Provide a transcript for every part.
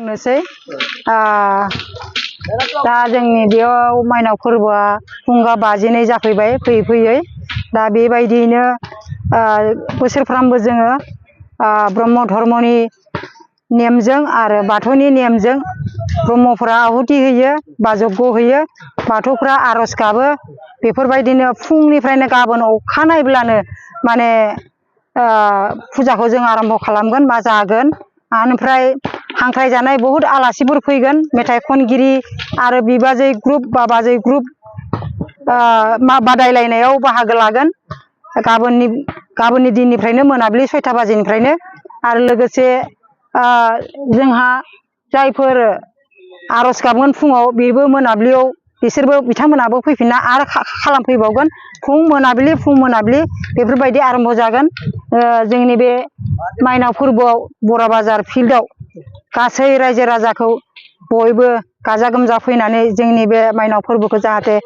बुंनोसै दा जोंनि बेयाव माइनाव फोरबोआ फुंगा 52 जाफैबाय फैयै फैयै दा बेबायदियैनो बोसोरफ्रामबो जोङो ब्रह्म धर्मनि नेमजों आरो बाथौनि नेमजों ब्रह्मफोरा आहुति होयो बा जग्य होयो बाथौफ्रा आरज गाबो बेफोरबायदिनो फुंनिफ्रायनो गाबोन अखानायब्लानो माने फुजाखौ जों आरम्भ खालामगोन बा जागोन ओमफ्राय हांख्राय जानाय बहुद आलासिफोर फैगोन मेथाइ खनगिरि आरो बिबाजै ग्रुप बा बाजै ग्रुप बादायलायनायाव बाहागो लागोन गाबोननि दिननिफ्रायनो मोनाबिलि 6टा बाजिनिफ्रायनो आरो लोगोसे जोंहा जायफोर आरज गाबगोन फुङाव बेबो मोनाबिलियाव बिसोरबो बिथांमोनाबो फैफिनना आरो खालामफैबावगोन फुं मोनाबिलि बेफोरबायदि आरम्भ जागोन जोंनि बे माइनाव फोरबोआव बरा बाजार फिल्डआव गासै रायजो राजाखौ बयबो गाजा गोमजा फैनानै जोंनि बे माइनाव फोरबोखौ जाहाथे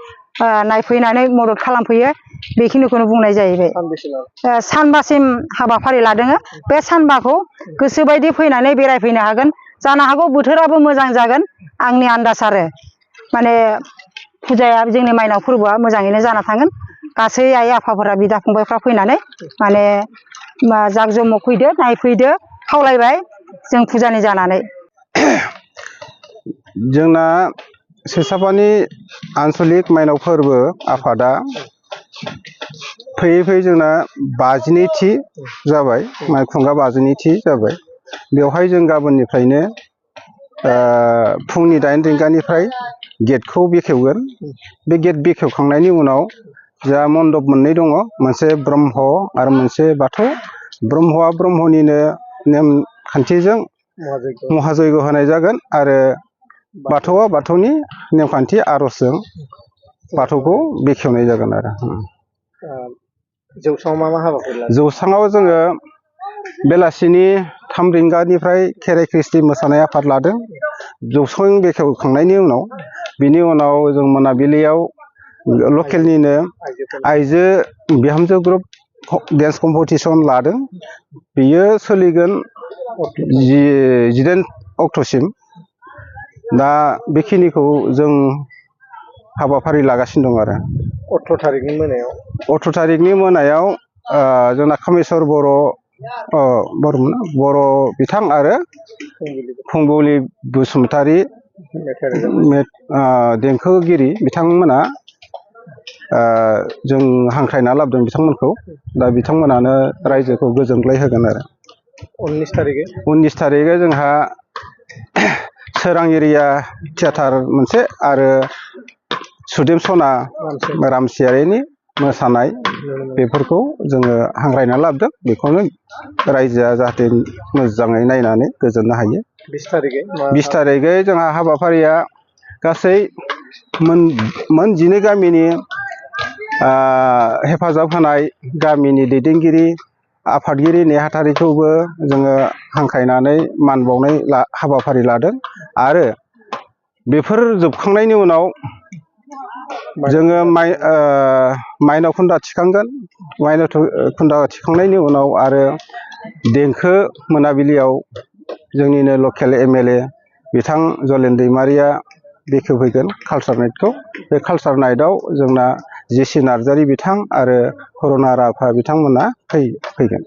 नायफैनानै मदद खालामफैयो बेखिनिखौनो बुंनाय जाहैबाय सानबासिम हाबाफारि लादों बे सानबाखौ गोसोबायदि फैनानै बेरायफैनो हागोन जानो हागौ बोथोराबो मोजां जागोन आंनि आन्दाज आरो माने फुजाया जोंनि माइनाव फोरबोआ मोजाङैनो जाना थांगोन गासै आइ आफाफोरा बिदा फंबायफ्रा फैनानै माने जाक जमक फैदो नायफैदो खावलायबाय जों फुजानि जानानै जोंना सेसापानि आन्चलिक माइनाव फोरबो आफादा फैयै फैयै जोंना 52थि जाबाय खुंगा 52थि जाबाय बेवहाय जों गाबोननिफ्रायनो फुंनि 8 रिंगानिफ्राय गेटखौ बेखेवगोन बे गेट बेखेवखांनायनि उनाव जोंहा मण्डप मोननै दङ मोनसे ब्रह्म आरो मोनसे बाथौ ब्रह्मआ ब्रह्मनिनो नेम खान्थिजों महाजयग होनाय जागोन आरो बाथौआ बाथौनि नेमखान्थि आरजजों बाथौखौ बेखेवनाय जागोन आरो जौसाङाव मा हाबाफारि लागोन जौसाङाव जोङो बेलासिनि 3 रिंगानिफ्राय खेराइ ख्रिस्टि मोसानाय आफाद लादों जौसां बेखेवखांनायनि उनाव बिनि उनाव जों मोनाबिलियाव लकेलनिनो आइजो बिहामजो ग्रुप डेन्स कम्पिटिसन लादों बियो सोलिगोन 18 अक्ट'सिम दा बेखिनिखौ जों हाबाफारि लागासिनो दं आरो 18 तारिखनि मोनायाव 18 तारिखनि मोनायाव जोंना कामेस्वर बर' बिथां आरो फुंबिलि बसुमतारी देंखोगिरि बिथांमोना जों हांख्रायना लाबोदों बिथांमोनखौ दा बिथांमोनानो रायजोखौ गोजोनग्लाय होगोन आरो 19 तारिखै जोंहा सोरां एरिया थियेटार मोनसे आरो सुदेम सना रामसियारिनि मोसानाय बेफोरखौ जोङो हांख्रायना लाबोदों बेखौनो रायजोआ जाहाथे मोजाङै नायनानै गोजोननो हायो 20 तारिखै जोंहा हाबाफारिया गासै मोन 12 गामिनि हेफाजाब होनाय गामिनि दैदेनगिरि आफादगिरि नेहाथारिखौबो जोङो हांख्रायनानै मान बावनाय हाबाफारि लादों आरो बेफोर जोबखांनायनि उनाव जोङो माइनाव खुन्दा थिखांगोन माइनाव खुन्दा थिखांनायनि उनाव आरो देंखो मोनाबिलियाव जोंनिनो लकेल MLA बिथां जलेन दैमारिया बेखेवफैगोन कालचार नाइटखौ बे कालचार नाइटआव जोंना JC नार्जारि बिथां आरो कर'ना राभा बिथांमोना फैगोन